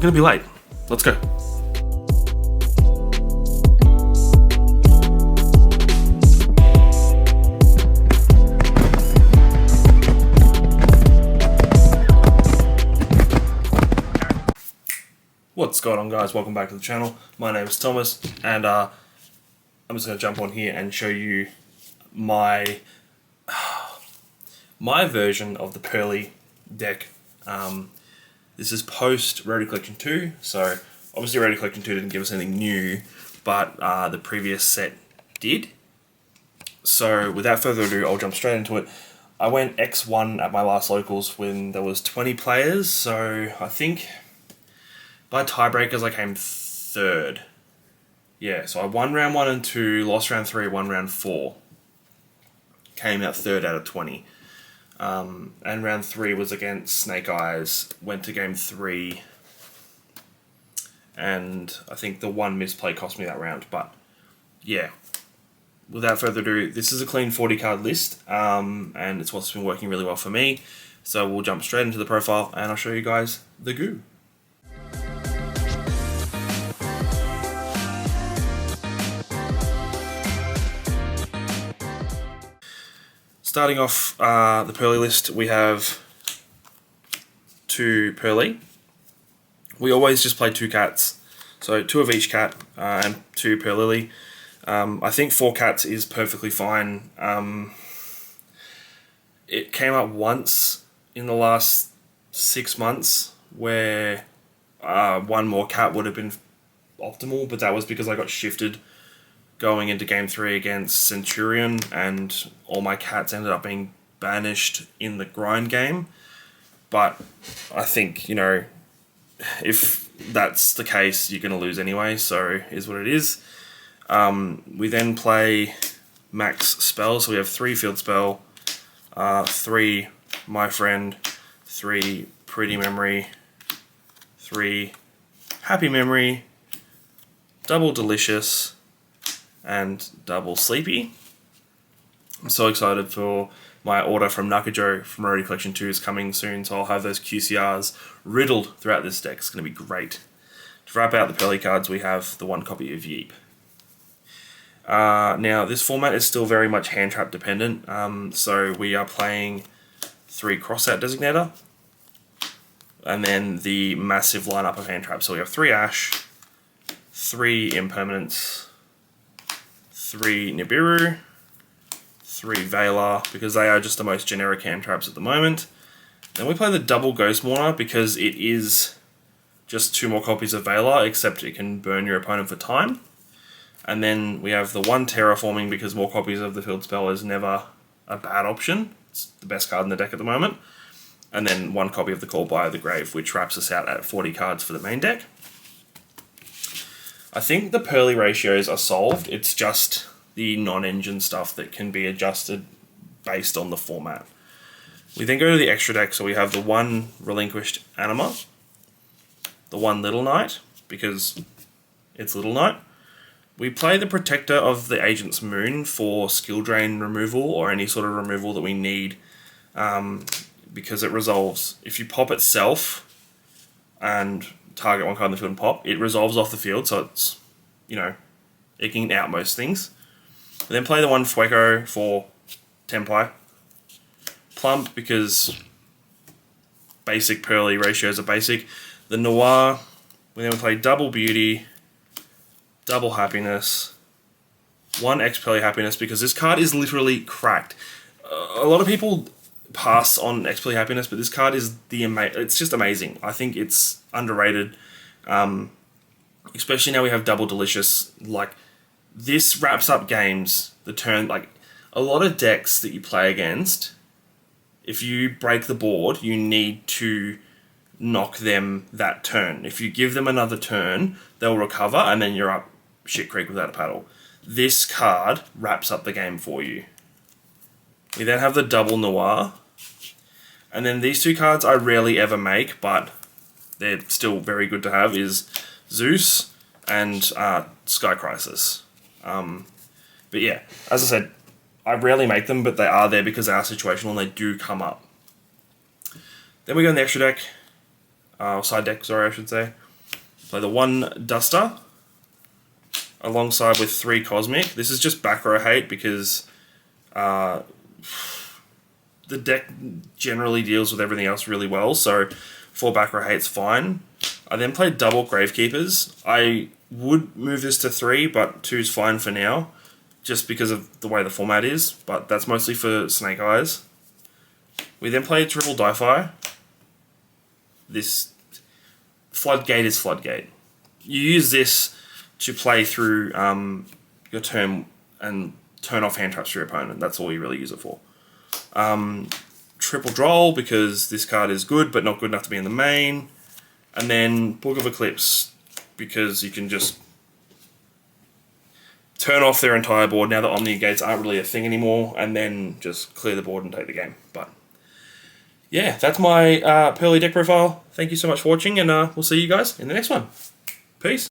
gonna be late. Let's go. What's going on, guys? Welcome back to the channel. My name is Thomas, and I'm just going to jump on here and show you my version of the Purrely deck. This is post Rarity Collection 2, so obviously Rarity Collection 2 didn't give us anything new, but the previous set did. So without further ado, I'll jump straight into it. I went X1 at my last locals when there was 20 players, so I think by tiebreakers I came third. Yeah, so I won round 1 and 2, lost round 3, won round 4. Came out third out of 20. And round 3 was against Snake Eyes, went to game 3, and I think the one misplay cost me that round. But yeah, without further ado, this is a clean 40 card list, and it's what's been working really well for me. So we'll jump straight into the profile and I'll show you guys the goo. Starting off the Purrely list, we have 2 Purrely. We always just play 2 cats, so 2 of each cat and 2 Purrely. I think 4 cats is perfectly fine. It came up once in the last 6 months where 1 more cat would have been optimal, but that was because I got shifted going into game 3 against Centurion, and all my cats ended up being banished in the grind game. But I think, you know, if that's the case, you're going to lose anyway, so is what it is. We then play max spells, so we have 3 field spell, 3 my friend, 3 pretty memory, 3 happy memory, double delicious, and double sleepy. I'm so excited for my order from Nakajo from Rarity Collection 2 is coming soon, so I'll have those QCRs riddled throughout this deck. It's going to be great. To wrap out the Purrely cards, we have the 1 copy of Yeep. Now, this format is still very much hand trap dependent, so we are playing 3 crossout designator, and then the massive lineup of hand traps. So we have 3 Ash, 3 Impermanence, 3 Nibiru, 3 Veiler, because they are just the most generic hand traps at the moment. Then we play the double Ghost Mourner because it is just 2 more copies of Veiler, except it can burn your opponent for time. And then we have the 1 Terraforming because more copies of the field spell is never a bad option. It's the best card in the deck at the moment. And then 1 copy of the Call by the Grave, which wraps us out at 40 cards for the main deck. I think the Purrely ratios are solved. It's just the non-engine stuff that can be adjusted based on the format. We then go to the extra deck, so we have the 1 Relinquished Anima, the 1 Little Knight, because it's Little Knight. We play the Protector of the Agent's Moon for skill drain removal or any sort of removal that we need, because it resolves. If you pop itself and target 1 card in the field and pop, it resolves off the field, so it's, you know, it can out most things. We then play the 1 Fueco for Tempai. Plump because basic Purrely ratios are basic. The Noir, we then play double Beauty, double Happiness, 1 X Purrely Happiness because this card is literally cracked. A lot of people pass on X Purrely Happiness, but this card is it's just amazing. I think it's underrated, especially now we have double delicious. Like, this wraps up games the turn. Like, a lot of decks that you play against, if you break the board, you need to knock them that turn. If you give them another turn, they'll recover and then you're up shit creek without a paddle. This card wraps up the game for you. We then have the double Noir. And then these 2 cards I rarely ever make, but they're still very good to have, is Zeus and Sky Crisis. But yeah, as I said, I rarely make them, but they are there because they are situational and they do come up. Then we go in the extra deck, side deck, sorry, I should say. Play the 1 Duster alongside with 3 Cosmic. This is just back row hate because the deck generally deals with everything else really well, so 4 back row hate's fine. I then played double Gravekeepers. I would move this to 3, but 2's fine for now, just because of the way the format is, but that's mostly for Snake Eyes. We then played triple Di-Fi. This Floodgate is Floodgate. You use this to play through your turn and turn off hand traps for your opponent. That's all you really use it for. Triple Droll, because this card is good, but not good enough to be in the main. And then Book of Eclipse, because you can just turn off their entire board now that Omni Gates aren't really a thing anymore, and then just clear the board and take the game. But yeah, that's my Purrely deck profile. Thank you so much for watching, and we'll see you guys in the next one. Peace.